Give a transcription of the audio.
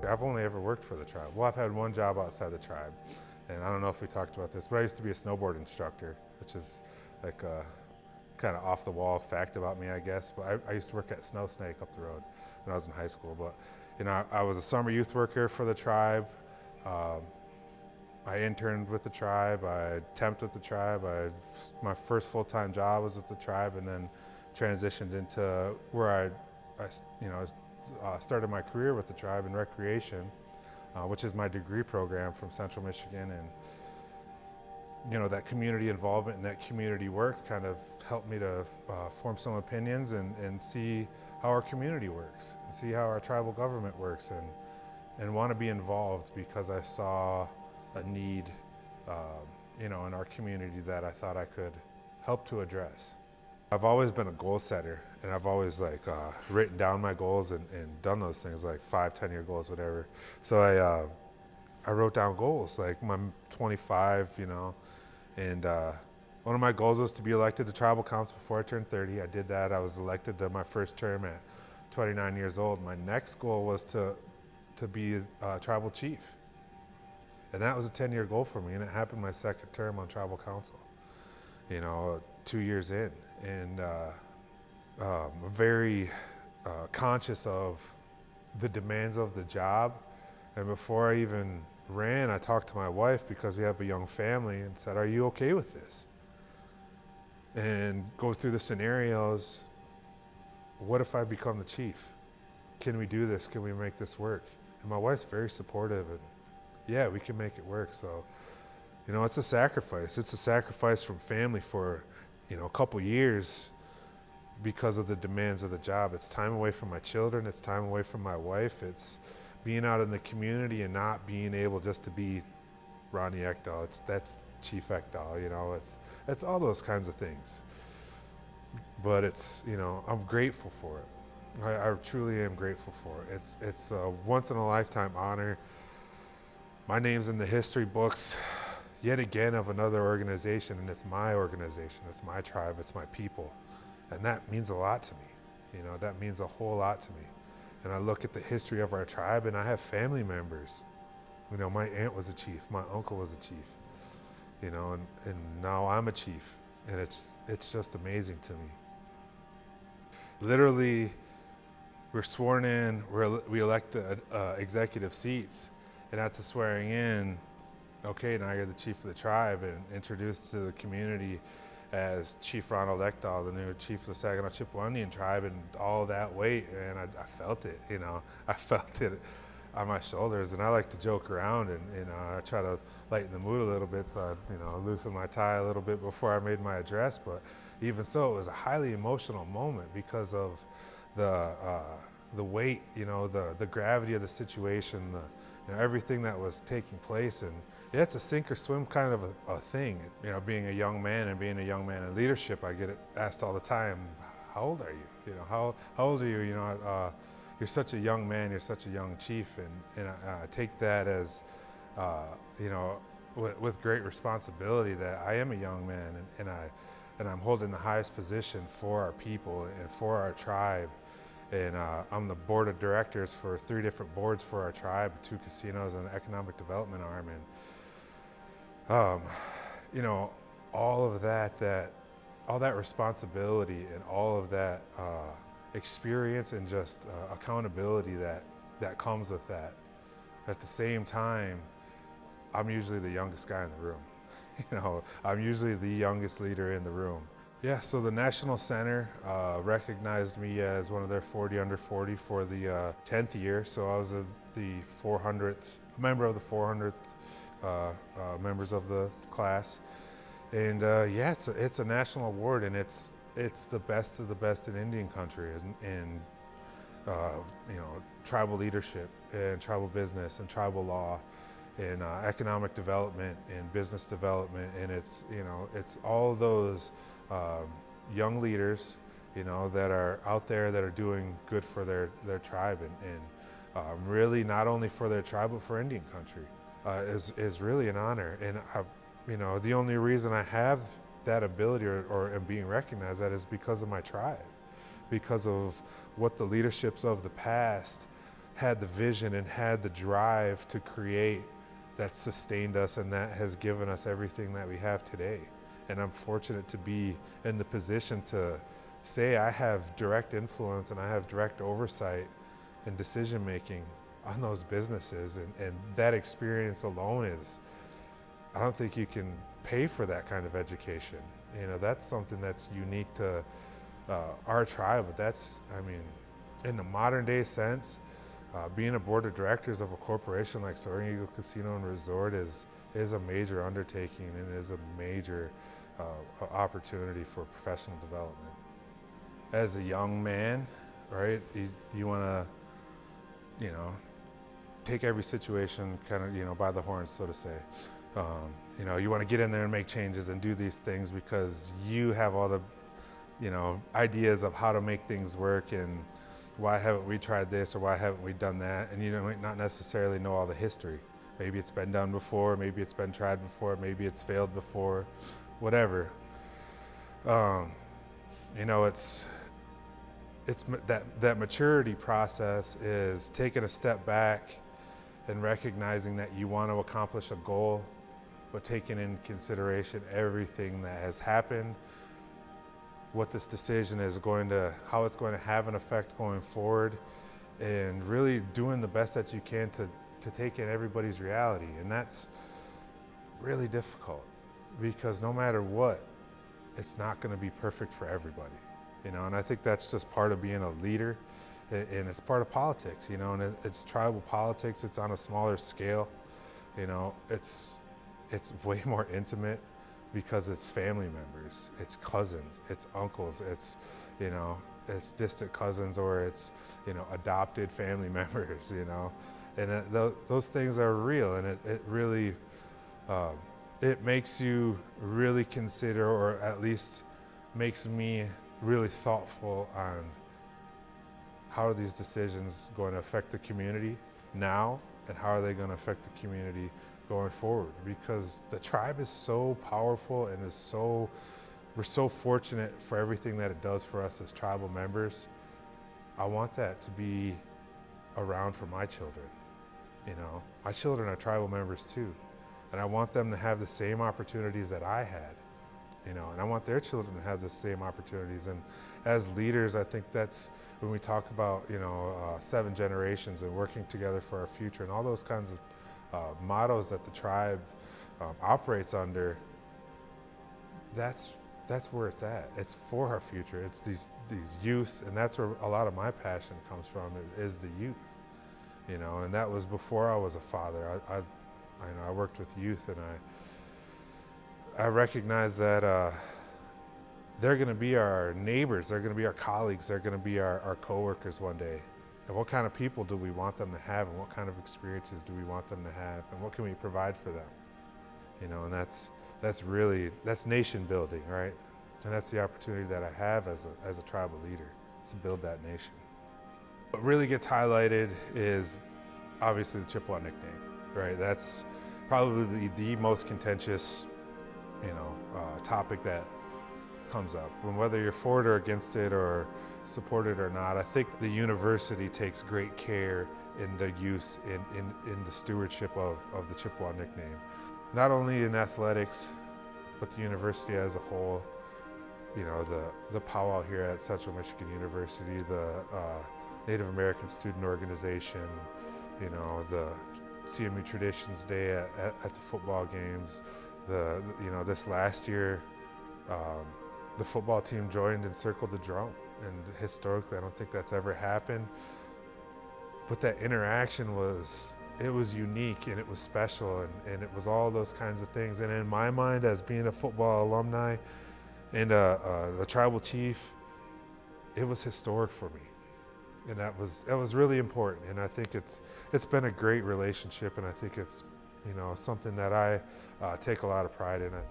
I've only ever worked for the tribe. Well, I've had one job outside the tribe, and I don't know if we talked about this, but I used to be a snowboard instructor, which is like a kind of off the wall fact about me, I guess. But I used to work at Snow Snake up the road when I was in high school. But I was a summer youth worker for the tribe. Um, I interned with the tribe. I temped with the tribe. My first full-time job was with the tribe, and then transitioned into where I started my career with the tribe in recreation, which is my degree program from Central Michigan. And that community involvement and that community work kind of helped me to form some opinions and see how our community works, and see how our tribal government works, and want to be involved because I saw a need in our community that I thought I could help to address. I've always been a goal setter, and I've always written down my goals and done those things, like 5-10 year goals, whatever. So I wrote down goals, like I'm 25, and one of my goals was to be elected to tribal council before I turned 30. I did that. I was elected to my first term at 29 years old. My next goal was to be a tribal chief. And that was a 10-year goal for me, and it happened my second term on tribal council, 2 years in. And very conscious of the demands of the job. And before I even ran, I talked to my wife, because we have a young family, and said, "Are you okay with this?" And go through the scenarios. What if I become the chief? Can we do this? Can we make this work? And my wife's very supportive, and yeah, we can make it work. So, it's a sacrifice. It's a sacrifice from family for, a couple years because of the demands of the job. It's time away from my children. It's time away from my wife. It's being out in the community and not being able just to be Ronnie Ekdahl. That's Chief Ekdahl, it's all those kinds of things. But I'm grateful for it. I truly am grateful for it. It's a once in a lifetime honor. My name's in the history books yet again of another organization, and it's my organization, it's my tribe, it's my people. And that means a lot to me. That means a whole lot to me. And I look at the history of our tribe, and I have family members. My aunt was a chief, my uncle was a chief, and now I'm a chief. And it's just amazing to me. Literally, we're sworn in, we elect the executive seats, and at the swearing in, okay, now you're the chief of the tribe, and introduced to the community as Chief Ronald Ekdahl, the new chief of the Saginaw Chippewa Indian tribe, and all that weight, and I felt it, I felt it on my shoulders. And I like to joke around, and I try to lighten the mood a little bit, so I loosen my tie a little bit before I made my address. But even so, it was a highly emotional moment because of the weight, the gravity of the situation, everything that was taking place. And yeah, it's a sink or swim kind of a thing. Being a young man and being a young man in leadership, I get it asked all the time, how old are you? How old are you? You're such a young man, you're such a young chief. And I take that as, with great responsibility, that I am a young man, and I'm holding the highest position for our people and for our tribe. And I'm the board of directors for 3 different boards for our tribe, 2 casinos and an economic development arm. And all of all that responsibility and all of that experience and just accountability that comes with that. At the same time, I'm usually the youngest guy in the room. I'm usually the youngest leader in the room. Yeah, so the National Center recognized me as one of their 40 under 40 for the 10th year. So I was the 400th member of the 400th members of the class. And yeah, it's a national award, and it's the best of the best in Indian country, and tribal leadership and tribal business and tribal law and economic development and business development. And it's all those young leaders, that are out there that are doing good for their tribe, and really not only for their tribe but for Indian country is really an honor. And the only reason I have that ability or am being recognized that is because of my tribe, because of what the leaderships of the past had the vision and had the drive to create that sustained us and that has given us everything that we have today. And I'm fortunate to be in the position to say I have direct influence and I have direct oversight and decision making on those businesses. And that experience alone is, I don't think you can pay for that kind of education. You know, that's something that's unique to our tribe, but that's, I mean, in the modern day sense, being a board of directors of a corporation like Soaring Eagle Casino and Resort is a major undertaking and is a major opportunity for professional development. As a young man, right, you want to, you know, take every situation kind of, you know, by the horns, so to say. You know, you want to get in there and make changes and do these things because you have all the, you know, ideas of how to make things work and why haven't we tried this or why haven't we done that? And you might not necessarily know all the history. Maybe it's been done before, maybe it's been tried before, maybe it's failed before, whatever. You know, it's that maturity process is taking a step back and recognizing that you want to accomplish a goal, but taking in consideration everything that has happened, what this decision is going to, how it's going to have an effect going forward, and really doing the best that you can to take in everybody's reality. And that's really difficult because no matter what, it's not going to be perfect for everybody, you know. And I think that's just part of being a leader, and it's part of politics, you know. And it's tribal politics. It's on a smaller scale, you know. It's way more intimate because it's family members, it's cousins, it's uncles, it's, you know, it's distant cousins, or it's, you know, adopted family members, you know. And those things are real, and it really it makes you really consider, or at least makes me really thoughtful on how are these decisions going to affect the community now, and how are they going to affect the community going forward? Because the tribe is so powerful and we're so fortunate for everything that it does for us as tribal members. I want that to be around for my children. You know, my children are tribal members too. And I want them to have the same opportunities that I had, you know, and I want their children to have the same opportunities. And as leaders, I think that's when we talk about, you know, 7 generations and working together for our future and all those kinds of mottos that the tribe operates under. That's where it's at. It's for our future. It's these youth, and that's where a lot of my passion comes from, is the youth, you know. And that was before I was a father. I worked with youth, and I recognize that they're going to be our neighbors, they're going to be our colleagues, they're going to be our coworkers one day. And what kind of people do we want them to have, and what kind of experiences do we want them to have, and what can we provide for them? You know, and that's nation building, right? And that's the opportunity that I have as a tribal leader, is to build that nation. What really gets highlighted is obviously the Chippewa nickname, right? That's probably the most contentious, you know, topic that comes up. And whether you're for it or against it or support it or not, I think the university takes great care in the use, in the stewardship of the Chippewa nickname. Not only in athletics, but the university as a whole. You know, the powwow here at Central Michigan University, the Native American Student Organization, you know, the CMU Traditions Day at the football games. You know, this last year, the football team joined and circled the drum, and historically, I don't think that's ever happened. But that interaction was unique, and it was special, and it was all those kinds of things. And in my mind, as being a football alumni and the tribal chief, it was historic for me. And that was really important. And I think it's been a great relationship, and I think it's, you know, something that I take a lot of pride in it.